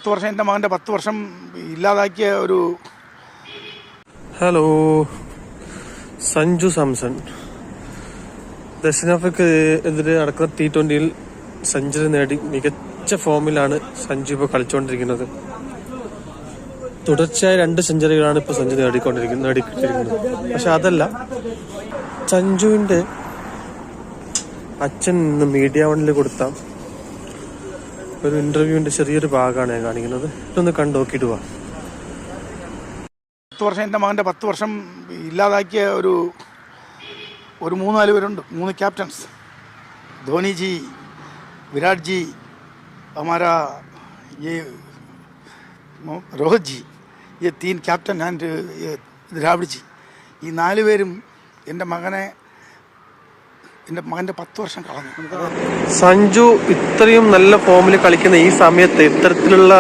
10 വർഷം എൻ്റെ മകൻ്റെ 10 വർഷം ഇല്ലാതാക്കിയ ഒരു. ഹലോ, സഞ്ജു സാംസൺ ദക്ഷിണാഫ്രിക്കെതിരെ നടക്കുന്ന T20 സെഞ്ചുറി നേടി മികച്ച ഫോമിലാണ് സഞ്ജു ഇപ്പോൾ കളിച്ചുകൊണ്ടിരിക്കുന്നത്. തുടർച്ചയായ 2 സെഞ്ചുറികളാണ് ഇപ്പോൾ സഞ്ജു നേടിക്കൊണ്ടിരിക്കുന്നത്. പക്ഷെ അതല്ല, സഞ്ജുവിന്റെ അച്ഛൻ ഇന്ന് മീഡിയ വണ്ണിൽ കൊടുത്ത ഒരു ഇന്റർവ്യൂവിന്റെ ചെറിയൊരു ഭാഗമാണ് ഞാൻ കാണിക്കുന്നത്. ഇതൊന്ന് കണ്ടു നോക്കിയിട്ട് പോവാം. 10 വർഷം എൻ്റെ മകൻ്റെ 10 വർഷം ഇല്ലാതാക്കിയ ഒരു 3-4 പേരുണ്ട്. 3 कैप्टन्स, धोनी जी, विराट जी, हमारा ये रोहित जी, ये 3 कैप्टन ആൻഡ് ദ്രാവിഡ് ജി. ഈ 4 പേരും എൻ്റെ മകൻ്റെ 10 വർഷം കളഞ്ഞു. സഞ്ജു ഇത്രയും നല്ല ഫോമിൽ കളിക്കുന്ന ഈ സമയത്ത് ഇത്തരത്തിലുള്ള